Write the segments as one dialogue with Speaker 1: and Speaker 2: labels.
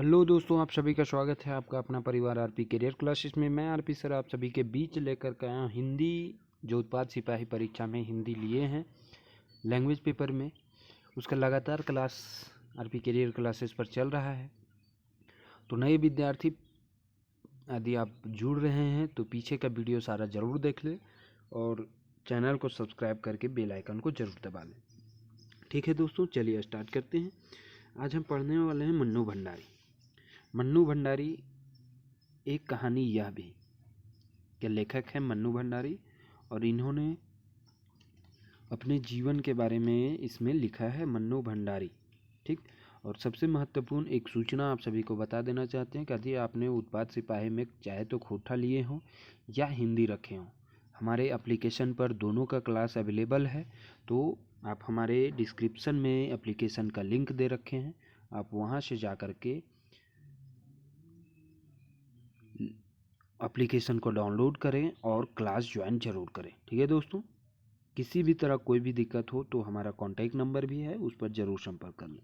Speaker 1: Hello दोस्तों, आप सभी का स्वागत है आपका अपना परिवार आरपी करियर क्लासेस में। मैं आरपी सर आप सभी के बीच लेकर के आया हूँ हिंदी। जो उत्पाद सिपाही परीक्षा में हिंदी लिए हैं लैंग्वेज पेपर में, उसका लगातार क्लास आरपी करियर क्लासेस पर चल रहा है। तो नए विद्यार्थी यदि आप जुड़ रहे हैं तो पीछे का वीडियो सारा ज़रूर देख लें और चैनल को सब्सक्राइब करके बेल आइकन को ज़रूर दबा लें। ठीक है दोस्तों, चलिए स्टार्ट करते हैं। आज हम पढ़ने वाले हैं मन्नू भंडारी। मन्नू भंडारी एक कहानी यह भी के लेखक हैं मन्नू भंडारी, और इन्होंने अपने जीवन के बारे में इसमें लिखा है मन्नू भंडारी। ठीक। और सबसे महत्वपूर्ण एक सूचना आप सभी को बता देना चाहते हैं कि यदि आपने उत्पाद सिपाही में चाहे तो खोटा लिए हों या हिंदी रखे हों, हमारे एप्लीकेशन पर दोनों का क्लास अवेलेबल है। तो आप हमारे डिस्क्रिप्शन में एप्लीकेशन का लिंक दे रखे हैं, आप वहाँ से जा कर के एप्लीकेशन को डाउनलोड करें और क्लास ज्वाइन जरूर करें। ठीक है दोस्तों, किसी भी तरह कोई भी दिक्कत हो तो हमारा कॉन्टैक्ट नंबर भी है, उस पर ज़रूर संपर्क कर लें।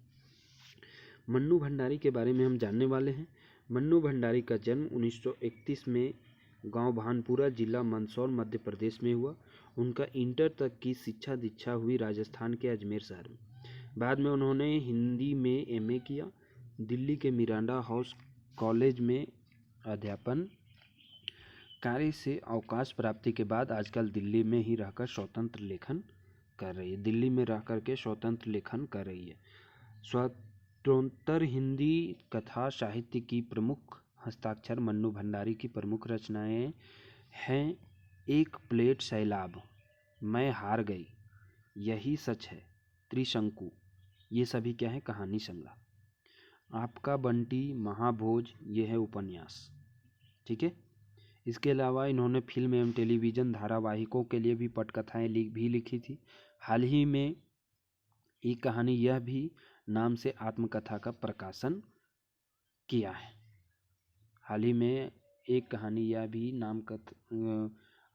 Speaker 1: मन्नू भंडारी के बारे में हम जानने वाले हैं। मन्नू भंडारी का जन्म 1931 में गांव भानपुरा, जिला मंदसौर, मध्य प्रदेश में हुआ। उनका इंटर तक की शिक्षा दीक्षा हुई राजस्थान के अजमेर शहर में। बाद में उन्होंने हिंदी में एमए किया। दिल्ली के मिरांडा हाउस कॉलेज में अध्यापन कार्य से अवकाश प्राप्ति के बाद आजकल दिल्ली में ही रहकर स्वतंत्र लेखन कर रही है। दिल्ली में रह कर के स्वतंत्र लेखन कर रही है। स्वतंत्र हिंदी कथा साहित्य की प्रमुख हस्ताक्षर मन्नू भंडारी की प्रमुख रचनाएं हैं एक प्लेट सैलाब, मैं हार गई, यही सच है, त्रिशंकु। ये सभी क्या है? कहानी संग्रह। आपका बंटी, महाभोज, ये है उपन्यास। ठीक है। इसके अलावा इन्होंने फिल्म एवं टेलीविज़न धारावाहिकों के लिए भी पटकथाएं भी लिखी थी। हाल ही में एक कहानी यह भी नाम से आत्मकथा का प्रकाशन किया है। हाल ही में एक कहानी यह भी नाम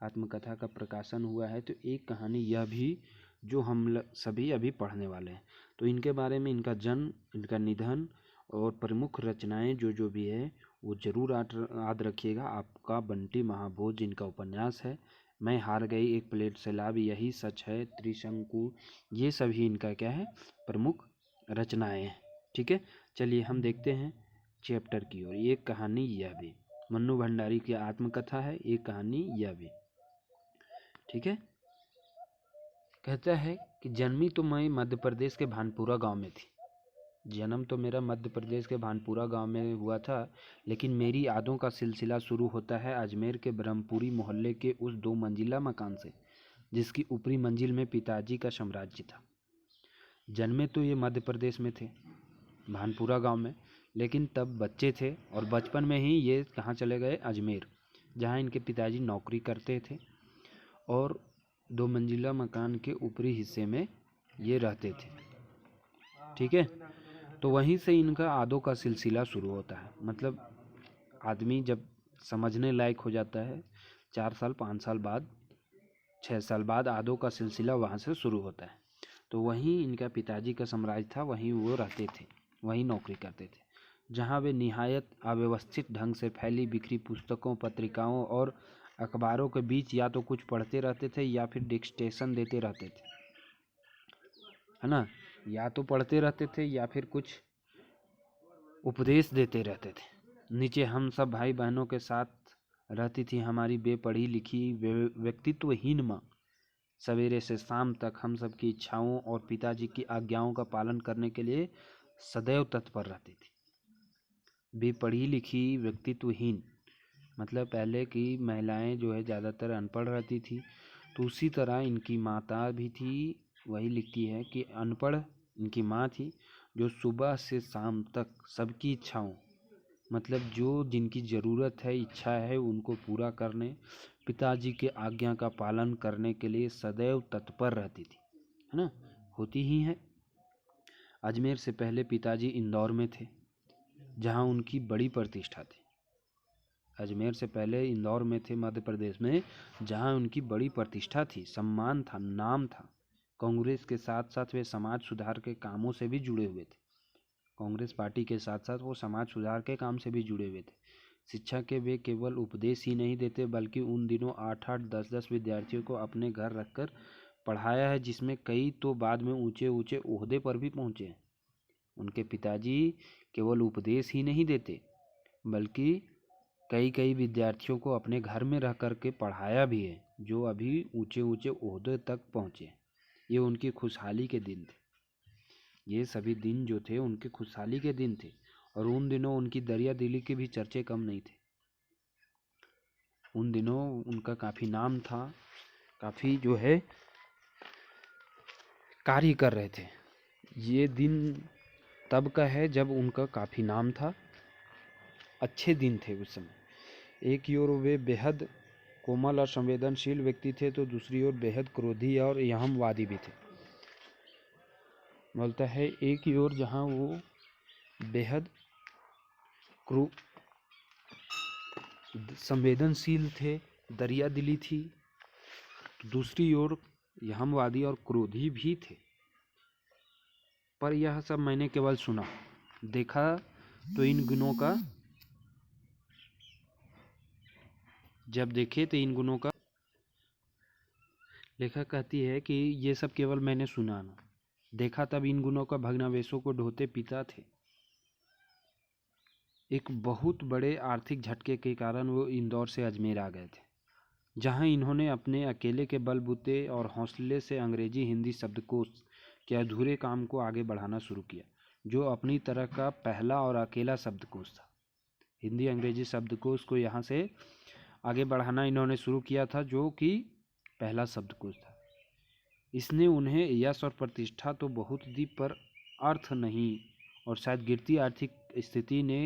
Speaker 1: आत्मकथा का प्रकाशन हुआ है। तो एक कहानी यह भी जो हम सभी अभी पढ़ने वाले हैं। तो इनके बारे में, इनका जन्म, इनका निधन और प्रमुख रचनाएं जो भी है वो जरूर याद रखिएगा। आपका बंटी, महाभोज इनका उपन्यास है, मैं हार गई, एक प्लेट सैलाब, यही सच है, त्रिशंकु, ये सभी इनका क्या है? प्रमुख रचनाएं हैं। ठीक है। चलिए हम देखते हैं चैप्टर की ओर। एक कहानी यह भी मन्नू भंडारी की आत्मकथा है, एक कहानी यह भी। ठीक है। कहता है कि जन्मी तो मैं मध्य प्रदेश के भानपुरा गांव में थी। जन्म तो मेरा मध्य प्रदेश के भानपुरा गांव में हुआ था, लेकिन मेरी यादों का सिलसिला शुरू होता है अजमेर के ब्रह्मपुरी मोहल्ले के उस 2 मंजिला मकान से, जिसकी ऊपरी मंजिल में पिताजी का साम्राज्य था। जन्मे तो ये मध्य प्रदेश में थे, भानपुरा गांव में, लेकिन तब बच्चे थे और बचपन में ही ये कहाँ चले गए? अजमेर, जहाँ इनके पिताजी नौकरी करते थे और 2 मंजिला मकान के ऊपरी हिस्से में ये रहते थे। ठीक है। तो वहीं से इनका आदों का सिलसिला शुरू होता है। मतलब आदमी जब समझने लायक हो जाता है 4 साल 5 साल बाद, 6 साल बाद आदों का सिलसिला वहाँ से शुरू होता है। तो वहीं इनका पिताजी का साम्राज्य था, वहीं वो रहते थे, वहीं नौकरी करते थे, जहाँ वे निहायत अव्यवस्थित ढंग से फैली बिखरी पुस्तकों, पत्रिकाओं और अखबारों के बीच या तो कुछ पढ़ते रहते थे या फिर डिक्टेशन देते रहते थे, है ना? या तो पढ़ते रहते थे या फिर कुछ उपदेश देते रहते थे। नीचे हम सब भाई बहनों के साथ रहती थी हमारी बेपढ़ी लिखी व्यक्तित्वहीन माँ। सवेरे से शाम तक हम सब की इच्छाओं और पिताजी की आज्ञाओं का पालन करने के लिए सदैव तत्पर रहती थी। बेपढ़ी लिखी व्यक्तित्वहीन मतलब पहले की महिलाएं जो है ज़्यादातर अनपढ़ रहती थी, तो उसी तरह इनकी माता भी थी। वही लिखती है कि अनपढ़ इनकी माँ थी, जो सुबह से शाम तक सबकी इच्छाओं, मतलब जो जिनकी ज़रूरत है, इच्छा है, उनको पूरा करने, पिताजी के आज्ञा का पालन करने के लिए सदैव तत्पर रहती थी, है ना? होती ही है। अजमेर से पहले पिताजी इंदौर में थे, जहाँ उनकी बड़ी प्रतिष्ठा थी। अजमेर से पहले इंदौर में थे, मध्य प्रदेश में, जहाँ उनकी बड़ी प्रतिष्ठा थी, सम्मान था, नाम था। कांग्रेस के साथ साथ वे समाज सुधार के कामों से भी जुड़े हुए थे। कांग्रेस पार्टी के साथ साथ वो समाज सुधार के काम से भी जुड़े हुए थे। शिक्षा के वे केवल उपदेश ही नहीं देते बल्कि उन दिनों 8-8, 10-10 विद्यार्थियों को अपने घर रखकर पढ़ाया है, जिसमें कई तो बाद में ऊंचे ऊंचे ओहदे पर भी पहुंचे हैं। उनके पिताजी केवल उपदेश ही नहीं देते बल्कि कई कई विद्यार्थियों को अपने घर में रह कर के पढ़ाया भी है, जो अभी ऊंचे ऊंचे ओहदे तक पहुंचे। ये उनकी खुशहाली के दिन थे। ये सभी दिन जो थे उनके खुशहाली के दिन थे और उन दिनों उनकी दरिया दिली के भी चर्चे कम नहीं थे। उन दिनों उनका काफ़ी नाम था, काफ़ी जो है कार्य कर रहे थे। ये दिन तब का है जब उनका काफ़ी नाम था, अच्छे दिन थे उस समय। एक ओर वे बेहद कोमल और संवेदनशील व्यक्ति थे तो दूसरी ओर बेहद क्रोधी और अहंवादी भी थे। बोलता है एक ओर जहाँ वो बेहद संवेदनशील थे, दरिया दिली थी, तो दूसरी ओर अहंवादी और क्रोधी भी थे। पर यह सब मैंने केवल सुना, देखा तो इन गुणों का जब देखे तो इन गुणों का लेखक कहती है कि ये सब केवल मैंने सुना ना, देखा तब इन गुणों का भग्नावशेषों को ढोते पिता थे। एक बहुत बड़े आर्थिक झटके के कारण वो इंदौर से अजमेर आ गए थे, जहां इन्होंने अपने अकेले के बलबूते और हौसले से अंग्रेजी हिंदी शब्दकोश के अधूरे काम को आगे बढ़ाना शुरू किया, जो अपनी तरह का पहला और अकेला शब्दकोश था। हिंदी अंग्रेजी शब्दकोश को यहाँ से आगे बढ़ाना इन्होंने शुरू किया था, जो कि पहला शब्दकोश था। इसने उन्हें यश और प्रतिष्ठा तो बहुत दी, पर अर्थ नहीं, और शायद गिरती आर्थिक स्थिति ने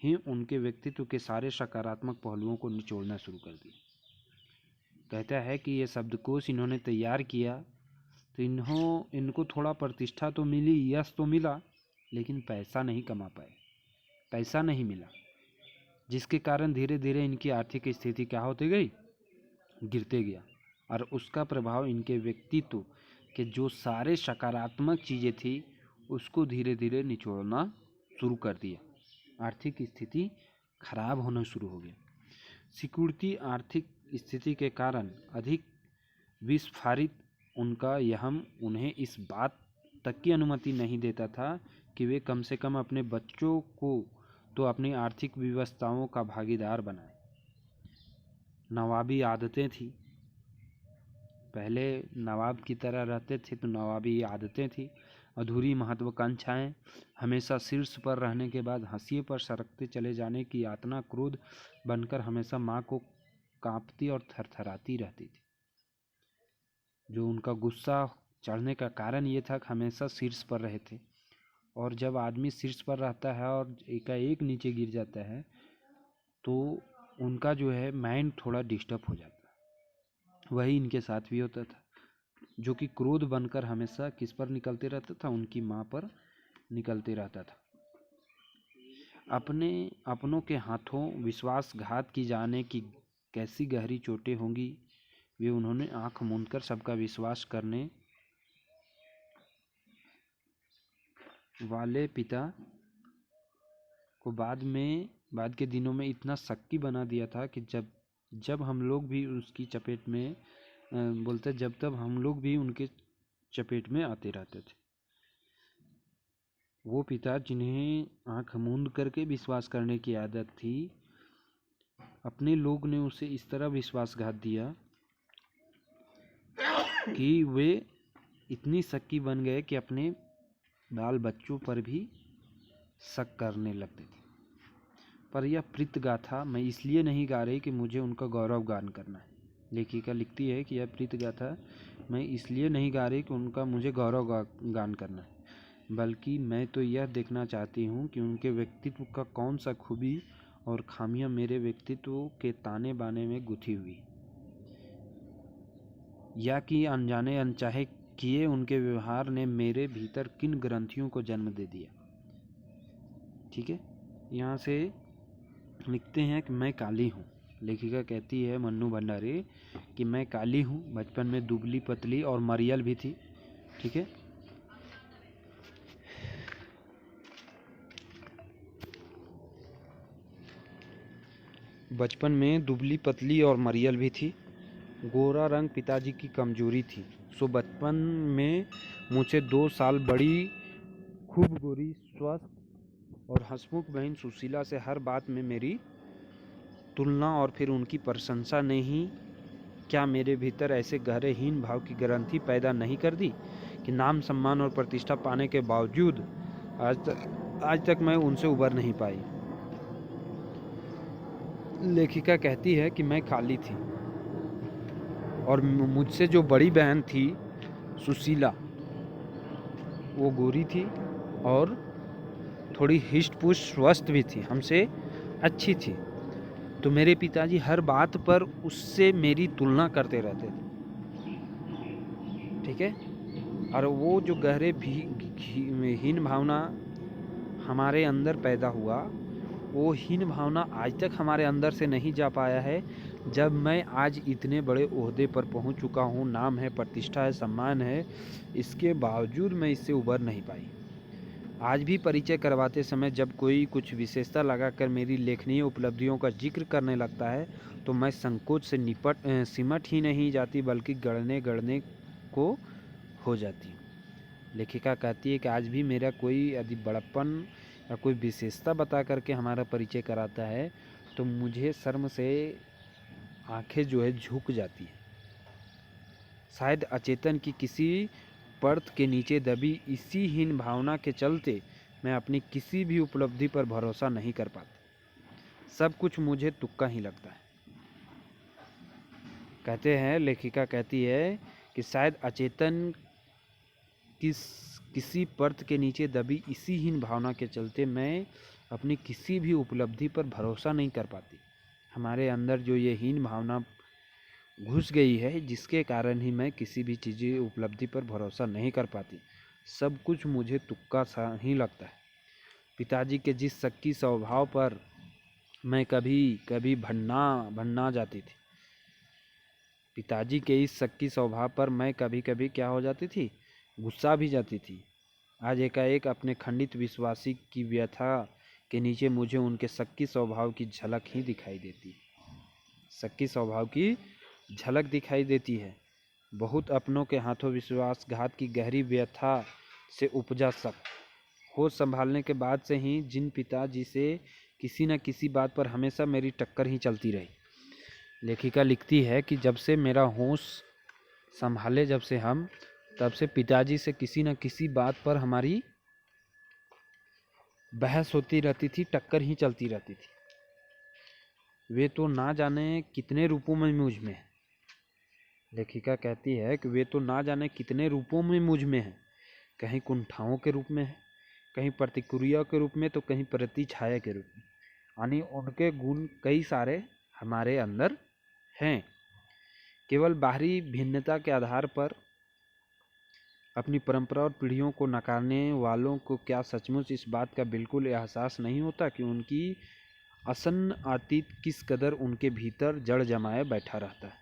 Speaker 1: ही उनके व्यक्तित्व के सारे सकारात्मक पहलुओं को निचोड़ना शुरू कर दिया। कहता है कि ये शब्दकोश इन्होंने तैयार किया तो इनको थोड़ा प्रतिष्ठा तो मिली, यश तो मिला, लेकिन पैसा नहीं कमा पाए, पैसा नहीं मिला, जिसके कारण धीरे धीरे इनकी आर्थिक स्थिति क्या होती गई, गिरते गया। और उसका प्रभाव इनके व्यक्तित्व के जो सारे सकारात्मक चीज़ें थी उसको धीरे धीरे निचोड़ना शुरू कर दिया। आर्थिक स्थिति खराब होना शुरू हो गया। सिक्योरिटी आर्थिक स्थिति के कारण अधिक विस्फारित उनका यहम उन्हें इस बात तक की अनुमति नहीं देता था कि वे कम से कम अपने बच्चों को तो अपनी आर्थिक व्यवस्थाओं का भागीदार बनाएं। नवाबी आदतें थी, पहले नवाब की तरह रहते थे तो नवाबी आदतें थी, अधूरी महत्वाकांक्षाएं, हमेशा शीर्ष पर रहने के बाद हाशिए पर सरकते चले जाने की यातना क्रोध बनकर हमेशा माँ को कांपती और थरथराती रहती थी। जो उनका गुस्सा चढ़ने का कारण ये था कि हमेशा शीर्ष पर रहे थे, और जब आदमी शीर्ष पर रहता है और एकाएक नीचे गिर जाता है तो उनका जो है माइंड थोड़ा डिस्टर्ब हो जाता है। वही इनके साथ भी होता था, जो कि क्रोध बनकर हमेशा किस पर निकलते रहता था, उनकी माँ पर निकलते रहता था। अपनों के हाथों विश्वासघात की जाने की कैसी गहरी चोटें होंगी, वे उन्होंने आंख मूंदकर सबका विश्वास करने वाले पिता को बाद के दिनों में इतना शक्ति बना दिया था कि जब हम लोग भी उसकी चपेट में बोलते जब तब हम लोग भी उनके चपेट में आते रहते थे। वो पिता जिन्हें आंख मूंद करके विश्वास करने की आदत थी, अपने लोग ने उसे इस तरह विश्वासघात दिया कि वे इतनी शक्की बन गए कि अपने बाल बच्चों पर भी शक करने लगते थे। पर यह प्रीत गाथा मैं इसलिए नहीं गा रही कि मुझे उनका गौरव गान करना है। लेखिका लिखती है कि यह प्रीत गाथा मैं इसलिए नहीं गा रही कि उनका मुझे गौरव गान करना है, बल्कि मैं तो यह देखना चाहती हूँ कि उनके व्यक्तित्व का कौन सा खूबी और खामियाँ मेरे व्यक्तित्व के ताने बाने में गुथी हुई, या कि अनजाने अनचाहे किए उनके व्यवहार ने मेरे भीतर किन ग्रंथियों को जन्म दे दिया। ठीक है, यहाँ से लिखते हैं कि मैं काली हूँ। लेखिका कहती है मन्नू भंडारी कि मैं काली हूँ, बचपन में दुबली पतली और मरियल भी थी। ठीक है, बचपन में दुबली पतली और मरियल भी थी। गोरा रंग पिताजी की कमजोरी थी। सो बचपन में मुझसे 2 साल बड़ी, खूब गोरी, स्वस्थ और हंसमुख बहन सुशीला से हर बात में मेरी तुलना और फिर उनकी प्रशंसा ने ही क्या मेरे भीतर ऐसे गहरे हीन भाव की ग्रंथि पैदा नहीं कर दी कि नाम, सम्मान और प्रतिष्ठा पाने के बावजूद आज तक मैं उनसे उबर नहीं पाई। लेखिका कहती है कि मैं काली थी और मुझसे जो बड़ी बहन थी सुशीला, वो गोरी थी और थोड़ी हिष्ट-पुष्ट, स्वस्थ भी थी, हमसे अच्छी थी। तो मेरे पिताजी हर बात पर उससे मेरी तुलना करते रहते थे, ठीक है। और वो जो गहरे हीन भावना हमारे अंदर पैदा हुआ, वो हीन भावना आज तक हमारे अंदर से नहीं जा पाया है। जब मैं आज इतने बड़े ओहदे पर पहुंच चुका हूं, नाम है, प्रतिष्ठा है, सम्मान है, इसके बावजूद मैं इससे उबर नहीं पाई। आज भी परिचय करवाते समय जब कोई कुछ विशेषता लगाकर मेरी लेखनीय उपलब्धियों का जिक्र करने लगता है तो मैं संकोच से सिमट ही नहीं जाती, बल्कि गड़ने को हो जाती हूँ। लेखिका कहती है कि आज भी मेरा कोई यदि बड़प्पन या कोई विशेषता बता करके हमारा परिचय कराता है तो मुझे शर्म से आंखें जो है झुक जाती है। शायद अचेतन की किसी परत के नीचे दबी इसी हीन भावना के चलते मैं अपनी किसी भी उपलब्धि पर भरोसा नहीं कर पाती। सब कुछ मुझे तुक्का ही लगता है। कहते हैं, लेखिका कहती है कि शायद अचेतन किसी परत के नीचे दबी इसी हीन भावना के चलते मैं अपनी किसी भी उपलब्धि पर भरोसा नहीं कर पाती। हमारे अंदर जो ये हीन भावना घुस गई है, जिसके कारण ही मैं किसी भी चीज़ उपलब्धि पर भरोसा नहीं कर पाती। सब कुछ मुझे तुक्का सा ही लगता है। पिताजी के जिस शक्की स्वभाव पर मैं कभी कभी भन्ना जाती थी, पिताजी के इस शक्की स्वभाव पर मैं कभी कभी क्या हो जाती थी, गुस्सा भी जाती थी। आज एकाएक अपने खंडित विश्वासी की व्यथा के नीचे मुझे उनके शक्की स्वभाव की झलक ही दिखाई देती है। शक्की स्वभाव की झलक दिखाई देती है। बहुत अपनों के हाथों विश्वासघात की गहरी व्यथा से उपजा शक, होश संभालने के बाद से ही जिन पिताजी से किसी न किसी बात पर हमेशा मेरी टक्कर ही चलती रही। लेखिका लिखती है कि जब से मेरा होश संभाले, जब से हम, तब से पिताजी से किसी न किसी बात पर हमारी बहस होती रहती थी, टक्कर ही चलती रहती थी। वे तो ना जाने कितने रूपों में मुझ में है। लेखिका कहती है कि वे तो ना जाने कितने रूपों में मुझ में है। कहीं कुंठाओं के रूप में है, कहीं प्रतिक्रिया के रूप में, तो कहीं प्रतिछाया के रूप में। यानी उनके गुण कई सारे हमारे अंदर हैं। केवल बाहरी भिन्नता के आधार पर अपनी परंपरा और पीढ़ियों को नकारने वालों को क्या सचमुच इस बात का बिल्कुल एहसास नहीं होता कि उनकी आसन्न अतीत किस कदर उनके भीतर जड़ जमाए बैठा रहता है।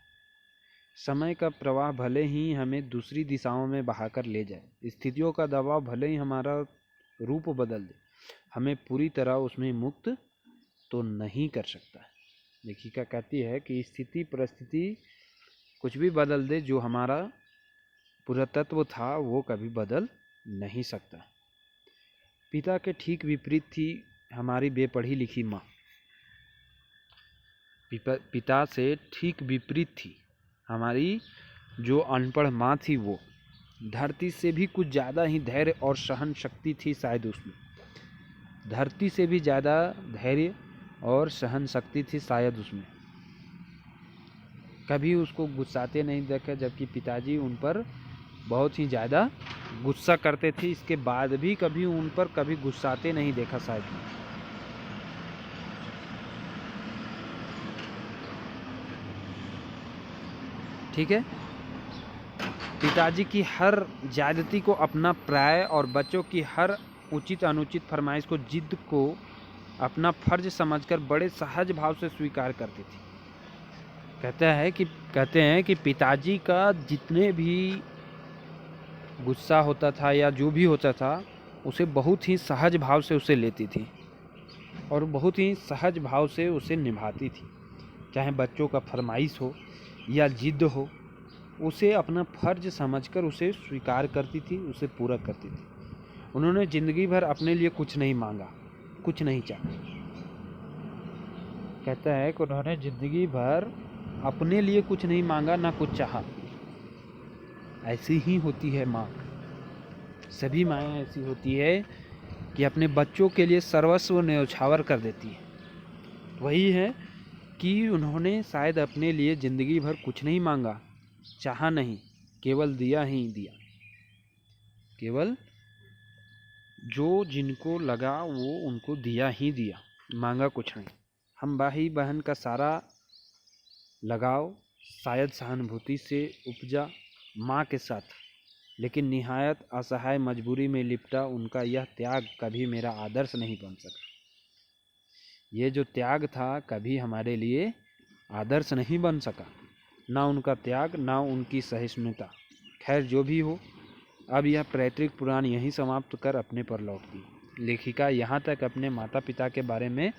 Speaker 1: समय का प्रवाह भले ही हमें दूसरी दिशाओं में बहाकर ले जाए, स्थितियों का दबाव भले ही हमारा रूप बदल दे, हमें पूरी तरह उसमें मुक्त तो नहीं कर सकता है। लेखिका कहती है कि स्थिति परिस्थिति कुछ भी बदल दे, जो हमारा पुरातत्व था वो कभी बदल नहीं सकता। पिता के ठीक विपरीत थी हमारी बेपढ़ी लिखी माँ। पिता से ठीक विपरीत थी हमारी जो अनपढ़ माँ थी। वो धरती से भी कुछ ज़्यादा ही धैर्य और सहन शक्ति थी शायद उसमें। धरती से भी ज़्यादा धैर्य और सहन शक्ति थी शायद उसमें। कभी उसको गुस्साते नहीं देखा, जबकि पिताजी उन पर बहुत ही ज़्यादा गुस्सा करते थे। इसके बाद भी कभी उन पर कभी गुस्साते नहीं देखा शायद। ठीक है। पिताजी की हर ज्यादती को अपना प्राय और बच्चों की हर उचित अनुचित फरमाइश को, जिद को अपना फर्ज समझकर बड़े सहज भाव से स्वीकार करती थी। कहते हैं कि पिताजी का जितने भी गुस्सा होता था या जो भी होता था, उसे बहुत ही सहज भाव से उसे लेती थी और बहुत ही सहज भाव से उसे निभाती थी। चाहे बच्चों का फरमाइश हो या जिद हो, उसे अपना फर्ज समझकर उसे स्वीकार करती थी, उसे पूरा करती थी। उन्होंने ज़िंदगी भर अपने लिए कुछ नहीं मांगा, कुछ नहीं चाहा। कहता है कि उन्होंने ज़िंदगी भर अपने लिए कुछ नहीं मांगा, ना कुछ चाहा। ऐसी ही होती है माँ, सभी माएँ ऐसी होती है कि अपने बच्चों के लिए सर्वस्व न्यौछावर कर देती है। वही है कि उन्होंने शायद अपने लिए ज़िंदगी भर कुछ नहीं मांगा, चाहा नहीं, केवल दिया ही दिया। केवल जो जिनको लगा वो उनको दिया ही दिया, मांगा कुछ नहीं। हम भाई बहन का सारा लगाव शायद सहानुभूति से उपजा माँ के साथ, लेकिन निहायत असहाय मजबूरी में लिपटा उनका यह त्याग कभी मेरा आदर्श नहीं बन सका। ये जो त्याग था कभी हमारे लिए आदर्श नहीं बन सका, ना उनका त्याग, ना उनकी सहिष्णुता। खैर जो भी हो, अब यह पैतृक पुराण यहीं समाप्त कर अपने पर लौटती। लेखिका यहाँ तक अपने माता पिता के बारे में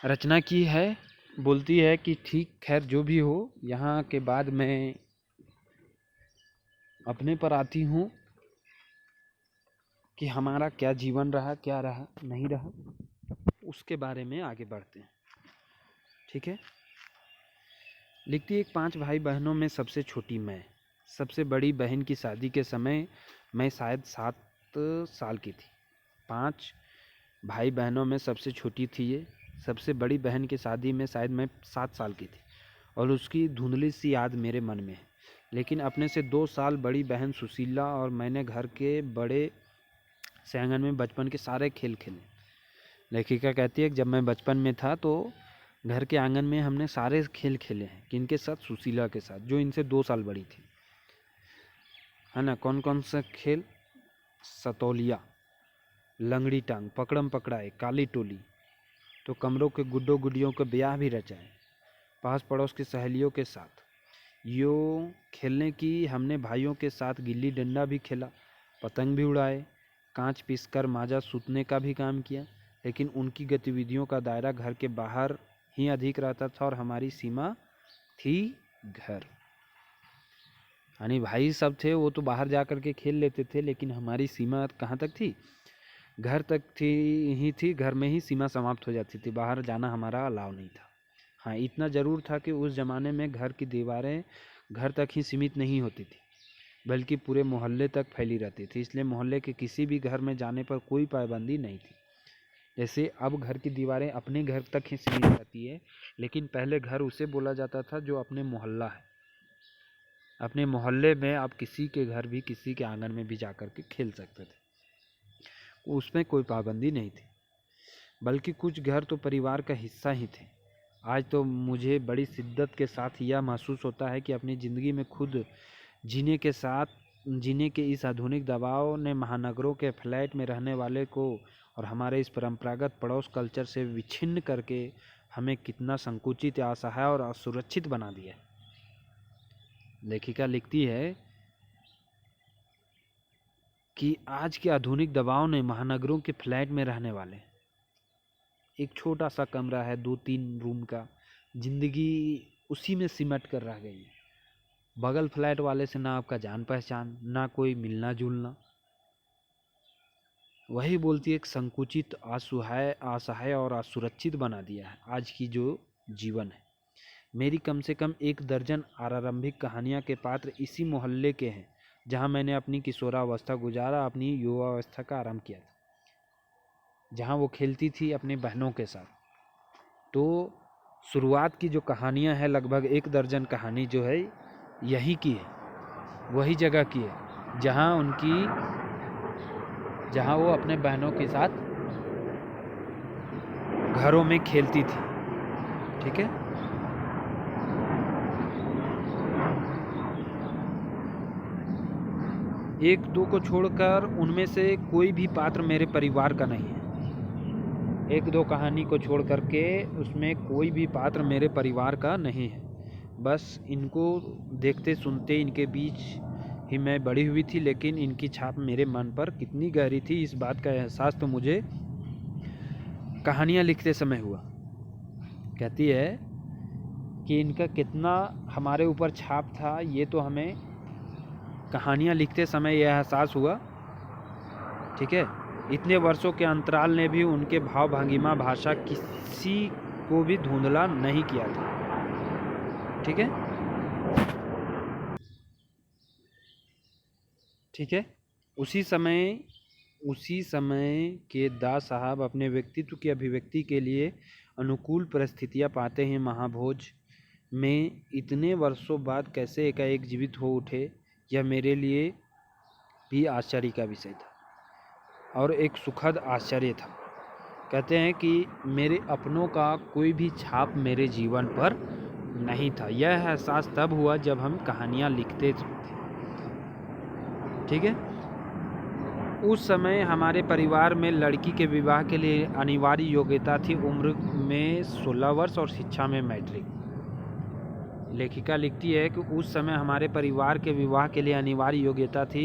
Speaker 1: रचना की है। बोलती है कि ठीक, खैर जो भी हो, यहाँ के बाद मैं अपने पर आती हूँ कि हमारा क्या जीवन रहा, क्या रहा, नहीं रहा, उसके बारे में आगे बढ़ते हैं। ठीक है। लिखती है, 5 भाई बहनों में सबसे छोटी मैं। सबसे बड़ी बहन की शादी के समय मैं शायद 7 साल की थी। 5 भाई बहनों में सबसे छोटी थी ये। सबसे बड़ी बहन की शादी में शायद मैं 7 साल की थी और उसकी धुंधली सी याद मेरे मन में है। लेकिन अपने से 2 साल बड़ी बहन सुशीला और मैंने घर के बड़े से आंगन में बचपन के सारे खेल खेले। लेखिका कहती है कि जब मैं बचपन में था तो घर के आंगन में हमने सारे खेल खेले हैं। किनके साथ? सुशीला के साथ, जो इनसे 2 साल बड़ी थी, है ना। कौन कौन सा खेल? सतौलिया, लंगड़ी टांग, पकड़म पकड़ाए, काली टोली, तो कमरों के गुड्डों गुडियों के ब्याह भी रचाए। पास पड़ोस की सहेलियों के साथ यो खेलने की हमने भाइयों के साथ गिल्ली डंडा भी खेला, पतंग भी उड़ाए, कांच पीसकर माजा सूतने का भी काम किया। लेकिन उनकी गतिविधियों का दायरा घर के बाहर ही अधिक रहता था और हमारी सीमा थी घर। यानी भाई सब थे वो तो बाहर जा कर के खेल लेते थे, लेकिन हमारी सीमा कहाँ तक थी? घर तक थी। घर में ही सीमा समाप्त हो जाती थी, बाहर जाना हमारा अलाउ नहीं था। हाँ, इतना ज़रूर था कि उस ज़माने में घर की दीवारें घर तक ही सीमित नहीं होती थी, बल्कि पूरे मोहल्ले तक फैली रहती थी। इसलिए मोहल्ले के किसी भी घर में जाने पर कोई पाबंदी नहीं थी। जैसे अब घर की दीवारें अपने घर तक ही सीमित रहती है, लेकिन पहले घर उसे बोला जाता था जो अपने मोहल्ला है। अपने मोहल्ले में आप किसी के घर भी, किसी के आंगन में भी जा कर के खेल सकते थे, उसमें कोई पाबंदी नहीं थी। बल्कि कुछ घर तो परिवार का हिस्सा ही थे। आज तो मुझे बड़ी शिद्दत के साथ यह महसूस होता है कि अपनी ज़िंदगी में खुद जीने के इस आधुनिक दबाव ने महानगरों के फ्लैट में रहने वाले को और हमारे इस परंपरागत पड़ोस कल्चर से विच्छिन्न करके हमें कितना संकुचित, असहाय और असुरक्षित बना दिया। लेखिका लिखती है कि आज के आधुनिक दबाव ने महानगरों के फ्लैट में रहने वाले, एक छोटा सा कमरा है 2-3 रूम का, जिंदगी उसी में सिमट कर रह गई है। बगल फ्लैट वाले से ना आपका जान पहचान, ना कोई मिलना जुलना। वही बोलती है, एक संकुचित, असहाय और असुरक्षित बना दिया है आज की जो जीवन है। मेरी कम से कम 1 दर्जन आरंभिक कहानियाँ के पात्र इसी मोहल्ले के हैं जहाँ मैंने अपनी किशोरावस्था गुजारा, अपनी युवावस्था का आरंभ किया था, जहाँ वो खेलती थी अपनी बहनों के साथ। तो शुरुआत की जो कहानियाँ हैं, लगभग 1 दर्जन कहानी जो है यहीं की है, वही जगह की है जहाँ वो अपने बहनों के साथ घरों में खेलती थी। ठीक है। एक दो को छोड़कर उनमें से कोई भी पात्र मेरे परिवार का नहीं है। 1-2 कहानी को छोड़ करके उसमें कोई भी पात्र मेरे परिवार का नहीं है। बस इनको देखते सुनते इनके बीच ही मैं बड़ी हुई थी, लेकिन इनकी छाप मेरे मन पर कितनी गहरी थी, इस बात का एहसास तो मुझे कहानियाँ लिखते समय हुआ। कहती है कि इनका कितना हमारे ऊपर छाप था, ये तो हमें कहानियाँ लिखते समय यह एहसास हुआ। ठीक है, इतने वर्षों के अंतराल ने भी उनके भाव भंगिमा भाषा किसी को भी धुंधला नहीं किया था। ठीक है, ठीक है। उसी समय के दास साहब अपने व्यक्तित्व की अभिव्यक्ति के लिए अनुकूल परिस्थितियां पाते हैं। महाभोज में इतने वर्षों बाद कैसे एकाएक जीवित हो उठे, यह मेरे लिए भी आश्चर्य का विषय था और एक सुखद आश्चर्य था। कहते हैं कि मेरे अपनों का कोई भी छाप मेरे जीवन पर नहीं था। यह एहसास तब हुआ जब हम कहानियाँ लिखते थे। ठीक है, उस समय हमारे परिवार में लड़की के विवाह के लिए अनिवार्य योग्यता थी उम्र में 16 वर्ष और शिक्षा में मैट्रिक। लेखिका लिखती है कि उस समय हमारे परिवार के विवाह के लिए अनिवार्य योग्यता थी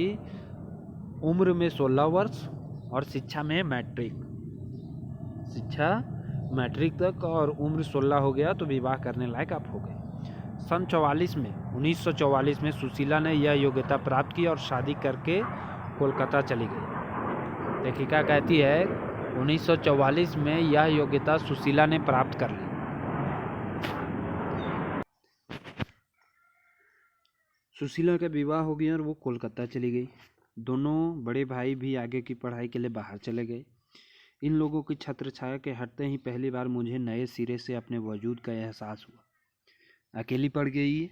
Speaker 1: उम्र में 16 वर्ष और शिक्षा में मैट्रिक। शिक्षा मैट्रिक तक और उम्र 16 हो गया तो विवाह करने लायक आप हो गए। सन 1944 में सुशीला ने यह योग्यता प्राप्त की और शादी करके कोलकाता चली गई। लेखिका कहती है 1944 में यह योग्यता सुशीला ने प्राप्त कर ली। सुशीला का विवाह हो गया और वो कोलकाता चली गई। दोनों बड़े भाई भी आगे की पढ़ाई के लिए बाहर चले गए। इन लोगों की छत्र छाया के हटते ही पहली बार मुझे नए सिरे से अपने वजूद का एहसास हुआ। अकेली पड़ गई,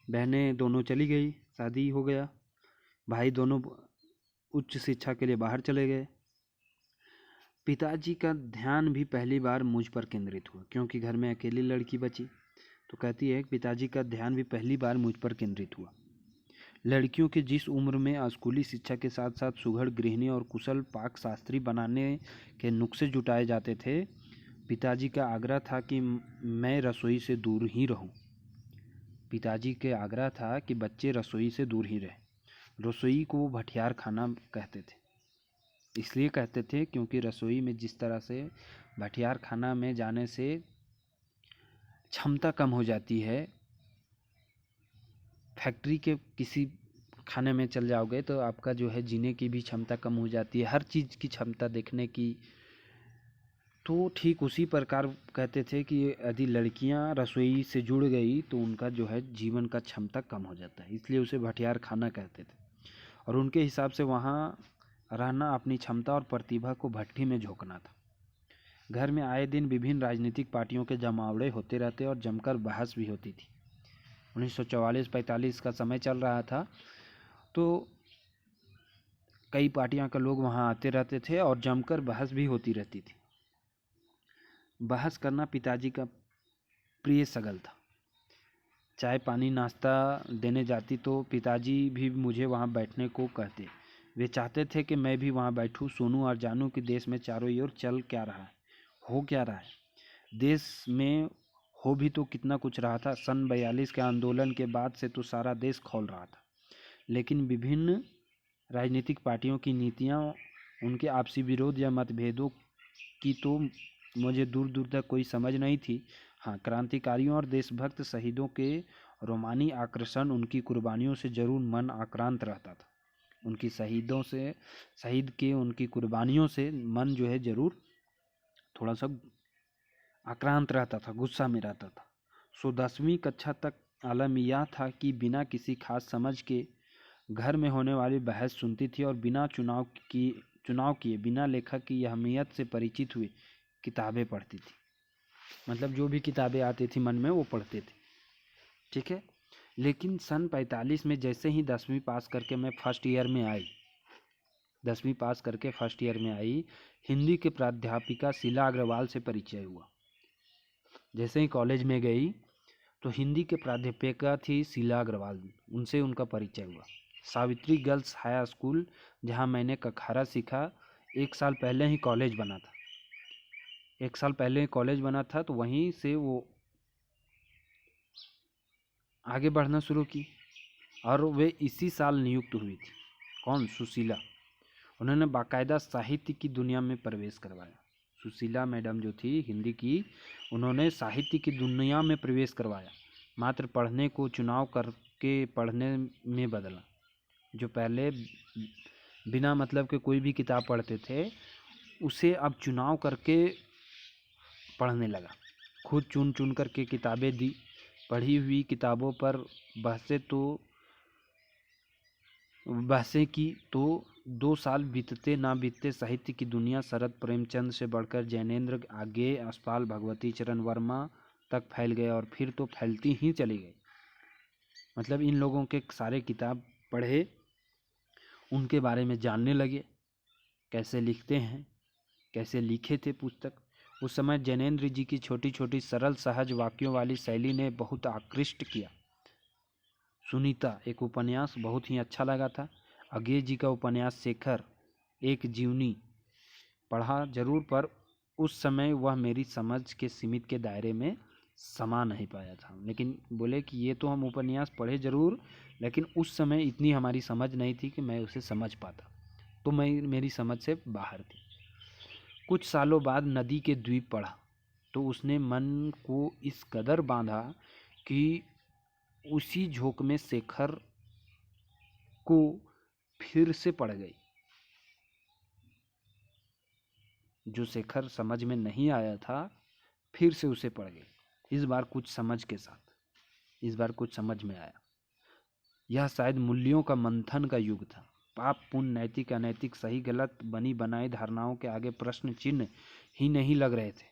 Speaker 1: बहनें दोनों चली गई, शादी हो गया, भाई दोनों उच्च शिक्षा के लिए बाहर चले गए। पिताजी का ध्यान भी पहली बार मुझ पर केंद्रित हुआ क्योंकि घर में अकेली लड़की बची। तो कहती है पिताजी का ध्यान भी पहली बार मुझ पर केंद्रित हुआ। लड़कियों की जिस उम्र में स्कूली शिक्षा के साथ साथ सुघड़ गृहिणी और कुशल पाक शास्त्री बनाने के नुस्खे जुटाए जाते थे, पिताजी का आग्रह था कि मैं रसोई से दूर ही रहूं। पिताजी के आग्रह था कि बच्चे रसोई से दूर ही रहें। रसोई को वो भटियार खाना कहते थे। इसलिए कहते थे क्योंकि रसोई में जिस तरह से भटियार खाना में जाने से क्षमता कम हो जाती है, फैक्ट्री के किसी खाने में चल जाओगे तो आपका जो है जीने की भी क्षमता कम हो जाती है, हर चीज़ की क्षमता देखने की। तो ठीक उसी प्रकार कहते थे कि यदि लड़कियां रसोई से जुड़ गई तो उनका जो है जीवन का क्षमता कम हो जाता है, इसलिए उसे भटियार खाना कहते थे। और उनके हिसाब से वहाँ रहना अपनी क्षमता और प्रतिभा को भट्ठी में झोंकना था। घर में आए दिन विभिन्न राजनीतिक पार्टियों के जमावड़े होते रहते और जमकर बहस भी होती थी। 1944-45 का समय चल रहा था, तो कई पार्टियां के लोग वहां आते रहते थे और जमकर बहस भी होती रहती थी। बहस करना पिताजी का प्रिय शगल था। चाय पानी नाश्ता देने जाती तो पिताजी भी मुझे वहां बैठने को कहते। वे चाहते थे कि मैं भी वहां बैठूं, सुनूं और जानूं कि देश में चारों ओर चल क्या रहा है, हो क्या रहा है। देश में हो भी तो कितना कुछ रहा था। सन 42 के आंदोलन के बाद से तो सारा देश खौल रहा था, लेकिन विभिन्न राजनीतिक पार्टियों की नीतियां, उनके आपसी विरोध या मतभेदों की तो मुझे दूर दूर तक कोई समझ नहीं थी। हाँ, क्रांतिकारियों और देशभक्त शहीदों के रोमानी आकर्षण, उनकी कुर्बानियों से जरूर मन आक्रांत रहता था। उनकी कुर्बानियों से मन जो है जरूर थोड़ा सा आक्रांत रहता था, गुस्सा में रहता था। 10वीं कक्षा तक आलम यह था कि बिना किसी खास समझ के घर में होने वाली बहस सुनती थी और बिना चुनाव किए, बिना लेखक की अहमियत से परिचित हुए किताबें पढ़ती थी। मतलब जो भी किताबें आती थी मन में वो पढ़ते थे। ठीक है, लेकिन सन 45 में जैसे ही 10वीं पास करके मैं फर्स्ट ईयर में आई, 10वीं पास करके फर्स्ट ईयर में आई, हिंदी के प्राध्यापिका शीला अग्रवाल से परिचय हुआ। जैसे ही कॉलेज में गई तो हिंदी के प्राध्यापिका थी शीला अग्रवाल, उनसे उनका परिचय हुआ। सावित्री गर्ल्स हाई स्कूल, जहां मैंने कखारा सीखा, 1 साल पहले ही कॉलेज बना था। 1 साल पहले कॉलेज बना था तो वहीं से वो आगे बढ़ना शुरू की और वे इसी साल नियुक्त हुई थी। कौन? सुशीला। उन्होंने बाकायदा साहित्य की दुनिया में प्रवेश करवाया। सुशीला मैडम जो थी हिंदी की, उन्होंने साहित्य की दुनिया में प्रवेश करवाया। मात्र पढ़ने को चुनाव करके पढ़ने में बदला। जो पहले बिना मतलब के कोई भी किताब पढ़ते थे, उसे अब चुनाव करके पढ़ने लगा। खुद चुन चुन करके किताबें दी। पढ़ी हुई किताबों पर बहसें की तो 2 साल बीतते ना बीतते साहित्य की दुनिया शरद प्रेमचंद से बढ़कर जैनेन्द्र आगे यशपाल भगवती चरण वर्मा तक फैल गए और फिर तो फैलती ही चली गई। मतलब इन लोगों के सारे किताब पढ़े, उनके बारे में जानने लगे, कैसे लिखते हैं, कैसे लिखे थे पुस्तक। उस समय जैनेन्द्र जी की छोटी छोटी सरल सहज वाक्यों वाली शैली ने बहुत आकृष्ट किया। सुनीता एक उपन्यास बहुत ही अच्छा लगा था। अज्ञे जी का उपन्यास शेखर एक जीवनी पढ़ा जरूर, पर उस समय वह मेरी समझ के सीमित के दायरे में समा नहीं पाया था। लेकिन बोले कि ये तो हम उपन्यास पढ़े जरूर, लेकिन उस समय इतनी हमारी समझ नहीं थी कि मैं उसे समझ पाता, तो मेरी समझ से बाहर थी। कुछ सालों बाद नदी के द्वीप पढ़ा तो उसने मन को इस कदर बांधा कि उसी झोंक में शेखर को फिर से पड़ गई। जो शेखर समझ में नहीं आया था, फिर से उसे पड़ गई। इस बार कुछ समझ के साथ, इस बार कुछ समझ में आया। यह शायद मूल्यों का मंथन का युग था। पाप पुण्य, नैतिक अनैतिक, सही गलत, बनी बनाई धारणाओं के आगे प्रश्न चिन्ह ही नहीं लग रहे थे,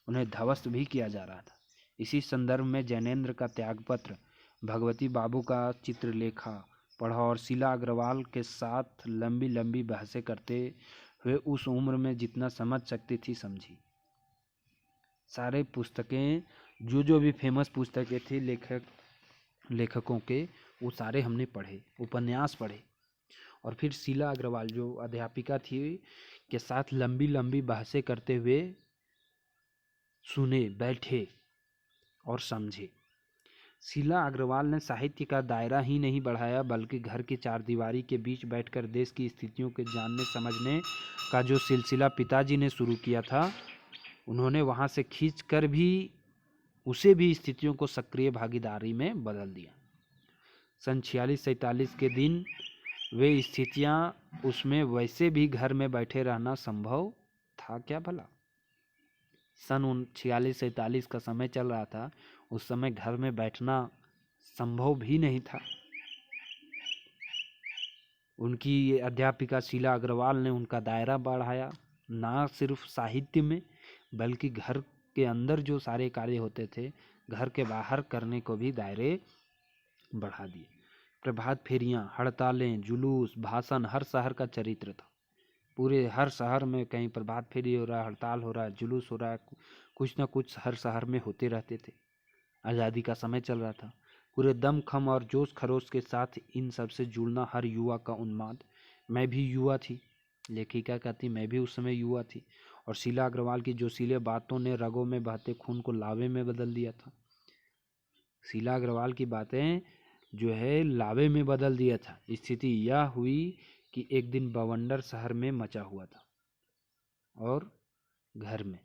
Speaker 1: उन्हें ध्वस्त भी किया जा रहा था। इसी संदर्भ में जैनेन्द्र का त्यागपत्र, भगवती बाबू का चित्रलेखा पढ़ा और शीला अग्रवाल के साथ लंबी लंबी बहसें करते हुए उस उम्र में जितना समझ सकती थी समझी। सारे पुस्तकें जो भी फेमस पुस्तकें थी लेखकों के, वो सारे हमने पढ़े, उपन्यास पढ़े। और फिर शीला अग्रवाल जो अध्यापिका थी के साथ लंबी लंबी बहसें करते हुए सुने, बैठे और समझे। शीला अग्रवाल ने साहित्य का दायरा ही नहीं बढ़ाया, बल्कि घर की चारदीवारी के बीच बैठकर देश की स्थितियों के जानने समझने का जो सिलसिला पिताजी ने शुरू किया था, उन्होंने वहां से खींच कर भी उसे भी स्थितियों को सक्रिय भागीदारी में बदल दिया। सन 46-47 के दिन वे स्थितियां, उसमें वैसे भी घर में बैठे रहना संभव था क्या भला? सन 46-47 का समय चल रहा था, उस समय घर में बैठना संभव भी नहीं था। उनकी अध्यापिका शीला अग्रवाल ने उनका दायरा बढ़ाया, ना सिर्फ साहित्य में, बल्कि घर के अंदर जो सारे कार्य होते थे, घर के बाहर करने को भी दायरे बढ़ा दिए। प्रभात फेरियां, हड़तालें, जुलूस, भाषण हर शहर का चरित्र था। पूरे हर शहर में कहीं प्रभात फेरी हो रहा है, हड़ताल हो रहा है, जुलूस हो रहा है, कुछ ना कुछ हर शहर में होते रहते थे। आज़ादी का समय चल रहा था। पूरे दमखम और जोश खरोश के साथ इन सब से जुड़ना हर युवा का उन्माद। मैं भी युवा थी, लेखिका कहती, मैं भी उस समय युवा थी। और शीला अग्रवाल की जोशीले बातों ने रगों में बहते खून को लावे में बदल दिया था। शीला अग्रवाल की बातें जो है लावे में बदल दिया था। स्थिति यह हुई कि एक दिन बवंडर शहर में मचा हुआ था और घर में,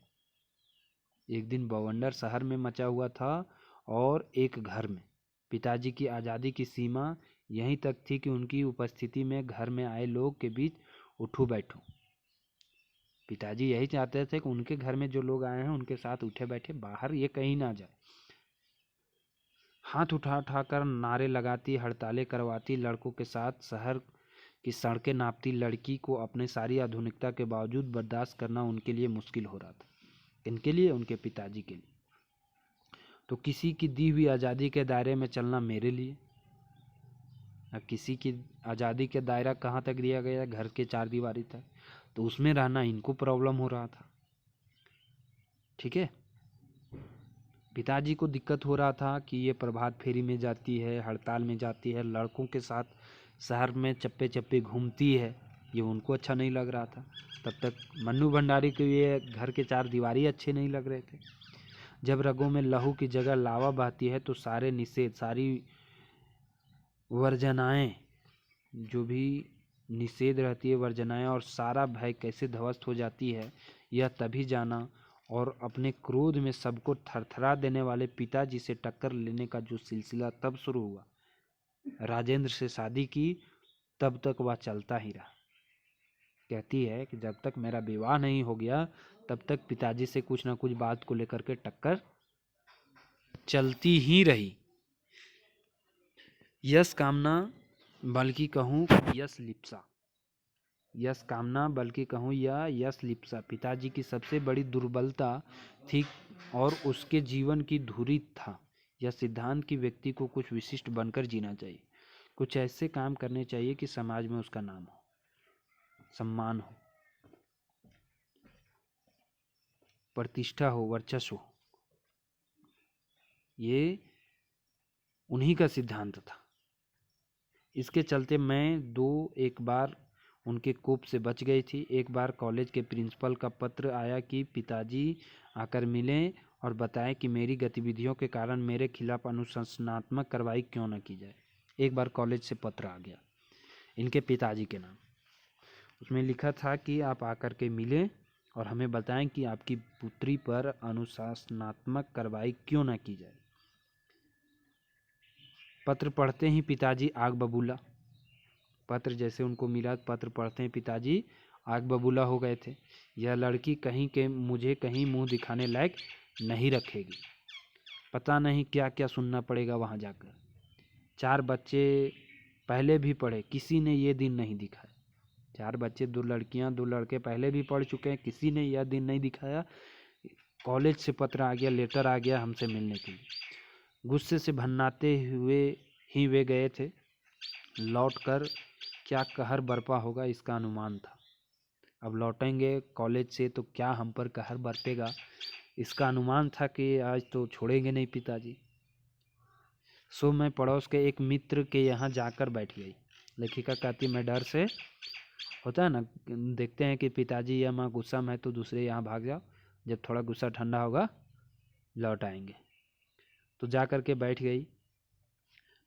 Speaker 1: एक दिन बवंडर शहर में मचा हुआ था और एक घर में। पिताजी की आज़ादी की सीमा यहीं तक थी कि उनकी उपस्थिति में घर में आए लोग के बीच उठो बैठो। पिताजी यही चाहते थे कि उनके घर में जो लोग आए हैं उनके साथ उठे बैठे, बाहर ये कहीं ना जाए। हाथ उठा उठा कर नारे लगाती, हड़तालें करवाती, लड़कों के साथ शहर की सड़कें नापती लड़की को अपने सारी आधुनिकता के बावजूद बर्दाश्त करना उनके लिए मुश्किल हो रहा था। इनके लिए, उनके पिताजी के लिए। तो किसी की दी हुई आज़ादी के दायरे में चलना मेरे लिए, अब किसी की आज़ादी के दायरा कहाँ तक दिया गया? घर के चार दीवारी तक, तो उसमें रहना इनको प्रॉब्लम हो रहा था। ठीक है, पिताजी को दिक्कत हो रहा था कि ये प्रभात फेरी में जाती है, हड़ताल में जाती है, लड़कों के साथ शहर में चप्पे चप्पे घूमती है, ये उनको अच्छा नहीं लग रहा था। तब तक मन्नू भंडारी को ये घर के चार दीवारी अच्छे नहीं लग रहे थे। जब रगों में लहू की जगह लावा बहती है तो सारे निषेध, सारी वर्जनाएं जो भी निषेध रहती है, वर्जनाएं और सारा भय कैसे ध्वस्त हो जाती है, यह तभी जाना। और अपने क्रोध में सबको थरथरा देने वाले पिताजी से टक्कर लेने का जो सिलसिला तब शुरू हुआ। राजेंद्र से शादी की तब तक वह चलता ही रहा। कहती है कि जब तक मेरा विवाह नहीं हो गया तब तक पिताजी से कुछ ना कुछ बात को लेकर के टक्कर चलती ही रही। यश कामना बल्कि कहूँ यश लिप्सा, यश कामना बल्कि कहूँ या यश लिप्सा पिताजी की सबसे बड़ी दुर्बलता थी और उसके जीवन की धुरी था। यह सिद्धांत कि व्यक्ति को कुछ विशिष्ट बनकर जीना चाहिए, कुछ ऐसे काम करने चाहिए कि समाज में उसका नाम हो, सम्मान हो, प्रतिष्ठा हो, वर्चस्व हो। ये उन्हीं का सिद्धांत था। इसके चलते मैं एक बार उनके कोप से बच गई थी। एक बार कॉलेज के प्रिंसिपल का पत्र आया कि पिताजी आकर मिलें और बताएं कि मेरी गतिविधियों के कारण मेरे खिलाफ अनुशासनात्मक कार्रवाई क्यों न की जाए। एक बार कॉलेज से पत्र आ गया इनके पिताजी के नाम। उसमें लिखा था कि आप आकर के मिलें और हमें बताएं कि आपकी पुत्री पर अनुशासनात्मक कार्रवाई क्यों न की जाए। पत्र पढ़ते ही पिताजी आग बबूला। पत्र जैसे उनको मिला, पत्र पढ़ते ही पिताजी आग बबूला हो गए थे। यह लड़की कहीं के मुझे कहीं मुंह दिखाने लायक नहीं रखेगी। पता नहीं क्या क्या सुनना पड़ेगा वहाँ जाकर। 4 बच्चे पहले भी पढ़े, किसी ने ये दिन नहीं दिखाया। 4 बच्चे, 2 लड़कियाँ 2 लड़के पहले भी पढ़ चुके हैं, किसी ने यह दिन नहीं दिखाया। कॉलेज से पत्र आ गया, लेटर आ गया हमसे मिलने के लिए। गुस्से से भन्नाते हुए ही वे गए थे। लौटकर क्या कहर बरपा होगा इसका अनुमान था। अब लौटेंगे कॉलेज से तो क्या हम पर कहर बरपेगा इसका अनुमान था कि आज तो छोड़ेंगे नहीं पिताजी। सो मैं पड़ोस के एक मित्र के यहाँ जाकर बैठ गई। लेखिका कहती मैं डर से, होता है ना, देखते हैं कि पिताजी या माँ गुस्सा में है तो दूसरे यहाँ भाग जाओ, जब थोड़ा गुस्सा ठंडा होगा लौट आएंगे। तो जा कर के बैठ गई।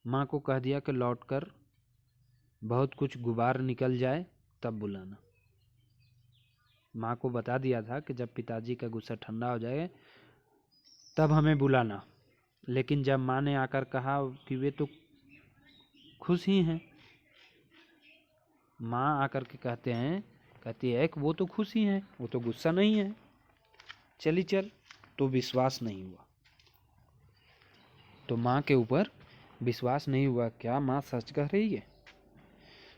Speaker 1: माँ को कह दिया कि लौटकर बहुत कुछ गुबार निकल जाए तब बुलाना। माँ को बता दिया था कि जब पिताजी का गुस्सा ठंडा हो जाए तब हमें बुलाना। लेकिन जब माँ ने आकर कहा कि वे तो खुश ही हैं, माँ आकर के कहती है कि वो तो खुश ही हैं, वो तो गुस्सा नहीं है, चली चल। तो विश्वास नहीं हुआ, तो माँ के ऊपर विश्वास नहीं हुआ। क्या माँ सच कह रही है?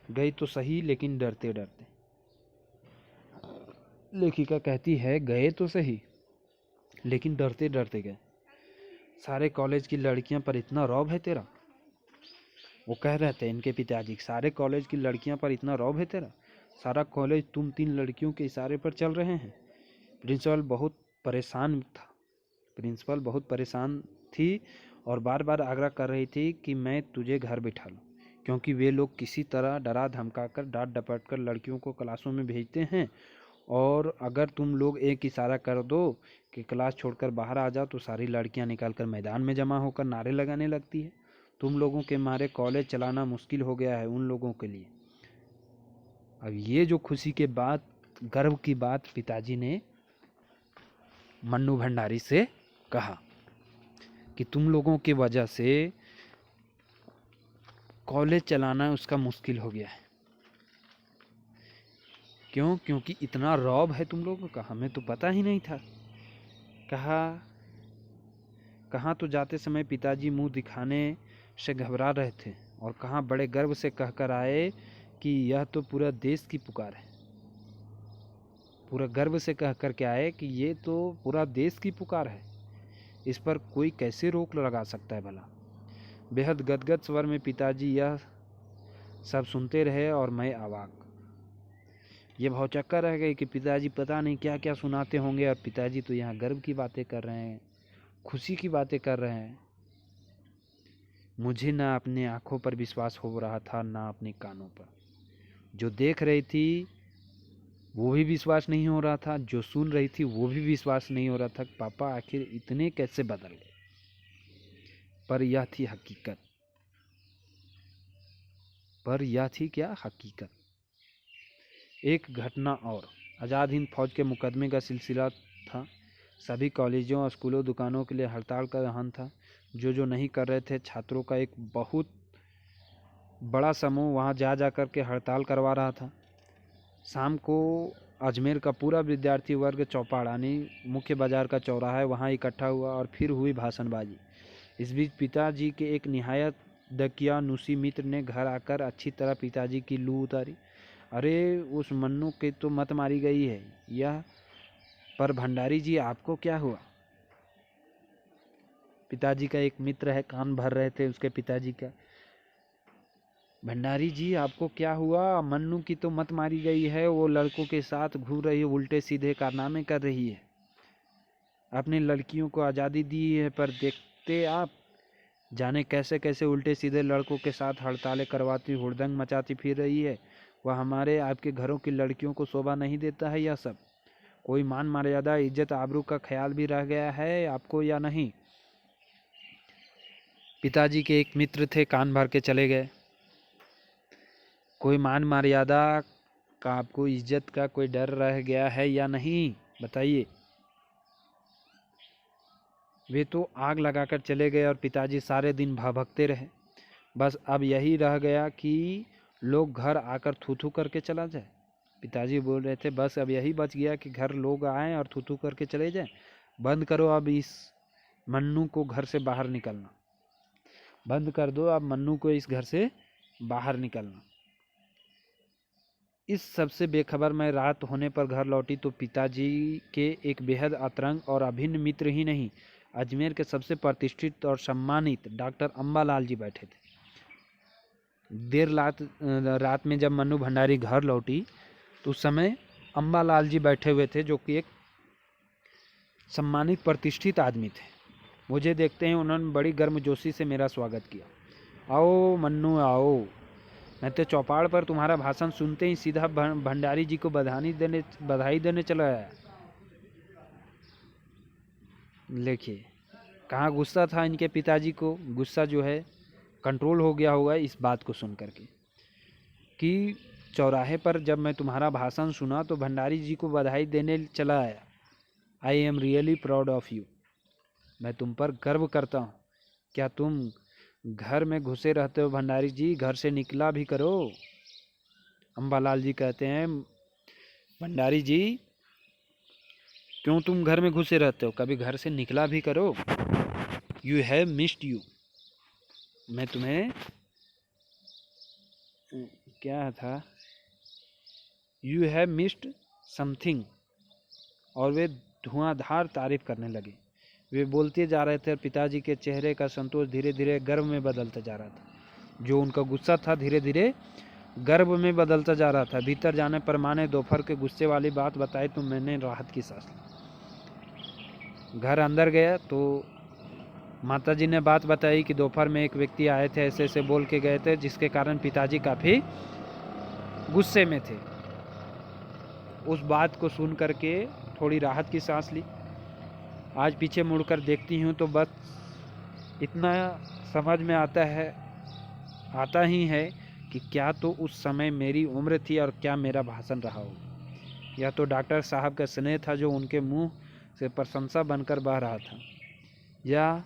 Speaker 1: गई तो सही लेकिन डरते डरते। लेखिका कहती है गए तो सही लेकिन डरते डरते गए। सारे कॉलेज की लड़कियां पर इतना रौब है तेरा? वो कह रहे थे इनके पिताजी, सारे कॉलेज की लड़कियां पर इतना रौब है तेरा? सारा कॉलेज तुम 3 लड़कियों के इशारे पर चल रहे हैं। प्रिंसिपल बहुत परेशान थी और बार बार आग्रह कर रही थी कि मैं तुझे घर बिठा लूं, क्योंकि वे लोग किसी तरह डरा धमकाकर डांट डपट कर लड़कियों को क्लासों में भेजते हैं और अगर तुम लोग एक इशारा कर दो कि क्लास छोड़कर बाहर आ जाओ तो सारी लड़कियां निकलकर मैदान में जमा होकर नारे लगाने लगती है। तुम लोगों के मारे कॉलेज चलाना मुश्किल हो गया है उन लोगों के लिए। अब ये जो खुशी के बाद, गर्व की बात पिताजी ने मन्नू भंडारी से कहा कि तुम लोगों की वजह से कॉलेज चलाना उसका मुश्किल हो गया है। क्यों? क्योंकि इतना रौब है तुम लोगों का, हमें तो पता ही नहीं था। कहाँ तो जाते समय पिताजी मुंह दिखाने से घबरा रहे थे और कहाँ बड़े गर्व से कहकर आए कि यह तो पूरा देश की पुकार है। पूरा गर्व से कह कर के आए कि ये तो पूरा देश की पुकार है, इस पर कोई कैसे रोक लगा सकता है भला। बेहद गदगद स्वर में पिताजी यह सब सुनते रहे और मैं अवाक। ये भौचक्का रह गई कि पिताजी पता नहीं क्या क्या सुनाते होंगे और पिताजी तो यहाँ गर्व की बातें कर रहे हैं, खुशी की बातें कर रहे हैं। मुझे ना अपने आंखों पर विश्वास हो रहा था ना अपने कानों पर। जो देख रही थी वो भी विश्वास नहीं हो रहा था, जो सुन रही थी वो भी विश्वास नहीं हो रहा था। पापा आखिर इतने कैसे बदल गए? पर यह थी क्या हकीकत। एक घटना और। आज़ाद हिंद फौज के मुकदमे का सिलसिला था। सभी कॉलेजों, स्कूलों, दुकानों के लिए हड़ताल का एलान था। जो नहीं कर रहे थे, छात्रों का एक बहुत बड़ा समूह वहाँ जा कर के हड़ताल करवा रहा था। शाम को अजमेर का पूरा विद्यार्थी वर्ग चौपाड़ानी मुख्य बाजार का चौराहा है वहाँ इकट्ठा हुआ और फिर हुई भाषणबाजी। इस बीच पिताजी के एक निहायत दकियानुसी मित्र ने घर आकर अच्छी तरह पिताजी की लू उतारी। अरे उस मन्नू की तो मत मारी गई है यह, पर भंडारी जी आपको क्या हुआ? पिताजी का एक मित्र है, कान भर रहे थे उसके पिताजी का। भंडारी जी आपको क्या हुआ? मन्नू की तो मत मारी गई है, वो लड़कों के साथ घूम रही है, उल्टे सीधे कारनामे कर रही है। अपनी लड़कियों को आज़ादी दी है, पर देखते आप जाने कैसे कैसे उल्टे सीधे लड़कों के साथ हड़तालें करवाती, हुड़दंग मचाती फिर रही है। वह हमारे आपके घरों की लड़कियों को शोभा नहीं देता है यह सब? कोई मान मर्यादा, इज्जत, आबरू का ख्याल भी रह गया है आपको या नहीं? पिताजी के एक मित्र थे, कान भर के चले गए। कोई मान मर्यादा का, आपको इज्जत का कोई डर रह गया है या नहीं, बताइए। वे तो आग लगाकर चले गए और पिताजी सारे दिन भभकते रहे। बस अब यही रह गया कि लोग घर आकर थू थू करके चला जाए। पिताजी बोल रहे थे, बस अब यही बच गया कि घर लोग आए और थू थू करके चले जाए। बंद करो अब इस मन्नू को घर से बाहर निकलना। बंद कर दो अब मन्नू को इस घर से बाहर निकलना। इस सबसे बेखबर मैं रात होने पर घर लौटी तो पिताजी के एक बेहद अतरंग और अभिन्न मित्र ही नहीं, अजमेर के सबसे प्रतिष्ठित और सम्मानित डॉक्टर अम्बालाल जी बैठे थे। देर रात में जब मन्नू भंडारी घर लौटी तो उस समय अम्बालाल जी बैठे हुए थे, जो कि एक सम्मानित प्रतिष्ठित आदमी थे। मुझे देखते ही उन्होंने बड़ी गर्मजोशी से मेरा स्वागत किया। आओ मन्नू आओ। मैं तो चौपाड़ पर तुम्हारा भाषण सुनते ही सीधा भंडारी जी को बधाई देने चला आया। देखिए कहाँ गुस्सा था इनके पिताजी को। गुस्सा जो है कंट्रोल हो गया होगा इस बात को सुन करके कि चौराहे पर जब मैं तुम्हारा भाषण सुना तो भंडारी जी को बधाई देने चला आया। I am really proud of you. मैं तुम पर गर्व करता हूँ। क्या तुम घर में घुसे रहते हो भंडारी जी? घर से निकला भी करो। अम्बालाल जी कहते हैं, भंडारी जी क्यों तुम घर में घुसे रहते हो? कभी घर से निकला भी करो। You have missed you. मैं तुम्हें क्या था, यू हैव मिस्ड समथिंग। और वे धुआंधार तारीफ करने लगे। वे बोलते जा रहे थे और पिताजी के चेहरे का संतोष धीरे धीरे गर्व में बदलता जा रहा था। जो उनका गुस्सा था धीरे धीरे गर्व में बदलता जा रहा था। भीतर जाने पर माँ ने दोपहर के गुस्से वाली बात बताई तो मैंने राहत की सांस ली। घर अंदर गया तो माताजी ने बात बताई कि दोपहर में एक व्यक्ति आए थे, ऐसे ऐसे बोल के गए थे, जिसके कारण पिताजी काफ़ी गुस्से में थे। उस बात को सुन करके थोड़ी राहत की सांस ली। आज पीछे मुड़कर देखती हूँ तो बस इतना समझ में आता ही है कि क्या तो उस समय मेरी उम्र थी और क्या मेरा भाषण रहा हो। यह तो डॉक्टर साहब का स्नेह था जो उनके मुंह से प्रशंसा बनकर बह रहा था। या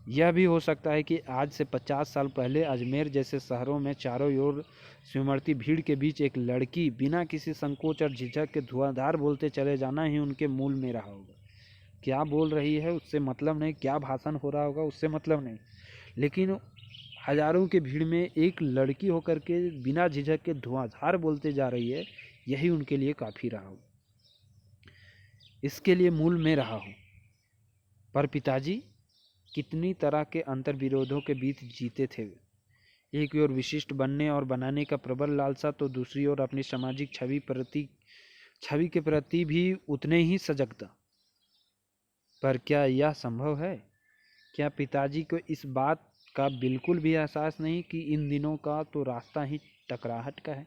Speaker 1: यह भी हो सकता है कि आज से 50 साल पहले अजमेर जैसे शहरों में चारों ओर सिमरती भीड़ के बीच एक लड़की बिना किसी संकोच और झिझक के धुआंधार बोलते चले जाना ही उनके मूल में रहा होगा। क्या बोल रही है उससे मतलब नहीं, क्या भाषण हो रहा होगा उससे मतलब नहीं, लेकिन हजारों के भीड़ में एक लड़की होकर के बिना झिझक के धुआंधार बोलते जा रही है, यही उनके लिए काफ़ी रहा हो, इसके लिए मूल में रहा हो। पर पिताजी कितनी तरह के अंतर विरोधों के बीच जीते थे। एक ओर विशिष्ट बनने और बनाने का प्रबल लालसा, तो दूसरी ओर अपनी सामाजिक छवि के प्रति भी उतने ही सजग था। पर क्या यह संभव है? क्या पिताजी को इस बात का बिल्कुल भी एहसास नहीं कि इन दिनों का तो रास्ता ही टकराहट का है?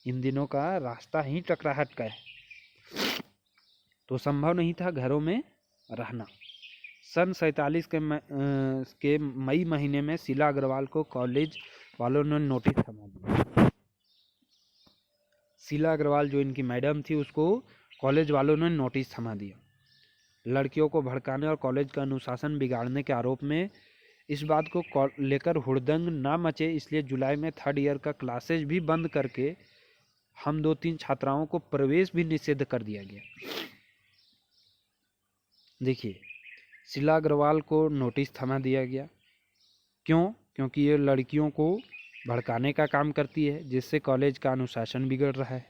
Speaker 1: इन दिनों का रास्ता ही टकराहट का है। तो संभव नहीं था घरों में रहना। सन 47 के मई महीने में शीला अग्रवाल को कॉलेज वालों ने नोटिस थमा दिया। शीला अग्रवाल जो इनकी मैडम थी उसको कॉलेज वालों ने नोटिस थमा दिया। लड़कियों को भड़काने और कॉलेज का अनुशासन बिगाड़ने के आरोप में इस बात को लेकर हुड़दंग ना मचे, इसलिए जुलाई में 3rd ईयर का क्लासेज भी बंद करके हम 2-3 छात्राओं को प्रवेश भी निषेध कर दिया गया। देखिए, शीला अग्रवाल को नोटिस थमा दिया गया। क्यों? क्योंकि ये लड़कियों को भड़काने का काम करती है, जिससे कॉलेज का अनुशासन बिगड़ रहा है।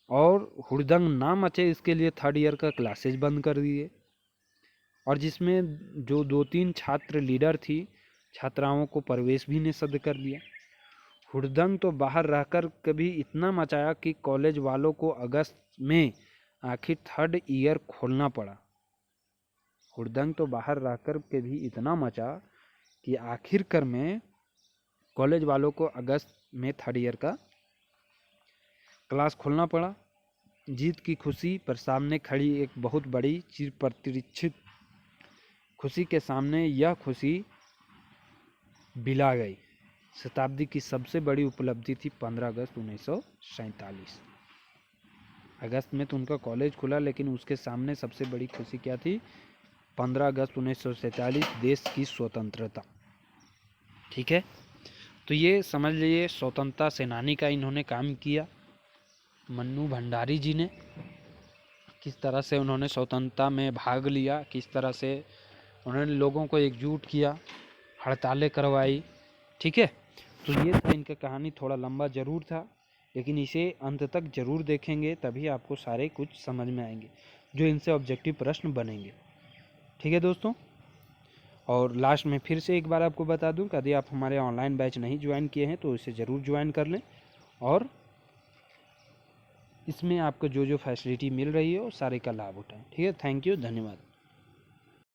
Speaker 1: और हुड़दंग ना मचे इसके लिए 3rd ईयर का क्लासेज बंद कर दिए। और जिसमें जो 2-3 छात्र लीडर थी, छात्राओं को प्रवेश भी निषिद्ध कर दिया। हुड़दंग तो बाहर रहकर कभी इतना मचाया कि कॉलेज वालों को अगस्त में आखिर 3rd ईयर खोलना पड़ा। हुड़दंग तो बाहर रहकर के भी इतना मचा कि आखिरकार में कॉलेज वालों को अगस्त में 3rd ईयर का क्लास खोलना पड़ा। जीत की खुशी पर सामने खड़ी एक बहुत बड़ी चिर प्रतीक्षित खुशी के सामने यह खुशी बिला गई। शताब्दी की सबसे बड़ी उपलब्धि थी 15 अगस्त 1947। अगस्त में तो उनका कॉलेज खुला, लेकिन उसके सामने सबसे बड़ी खुशी क्या थी? 15 अगस्त 1947, देश की स्वतंत्रता। ठीक है, तो ये समझ लीजिए स्वतंत्रता सेनानी का इन्होंने काम किया। मन्नू भंडारी जी ने किस तरह से उन्होंने स्वतंत्रता में भाग लिया, किस तरह से उन्होंने लोगों को एकजुट किया, हड़तालें करवाई। ठीक है, तो ये था इनका कहानी। थोड़ा लंबा ज़रूर था, लेकिन इसे अंत तक ज़रूर देखेंगे, तभी आपको सारे कुछ समझ में आएंगे, जो इनसे ऑब्जेक्टिव प्रश्न बनेंगे। ठीक है दोस्तों, और लास्ट में फिर से एक बार आपको बता दूं कि यदि आप हमारे ऑनलाइन बैच नहीं ज्वाइन किए हैं तो इसे ज़रूर ज्वाइन कर लें, और इसमें आपको जो जो फैसिलिटी मिल रही है वो सारे का लाभ उठाएं। ठीक है, थैंक यू, धन्यवाद।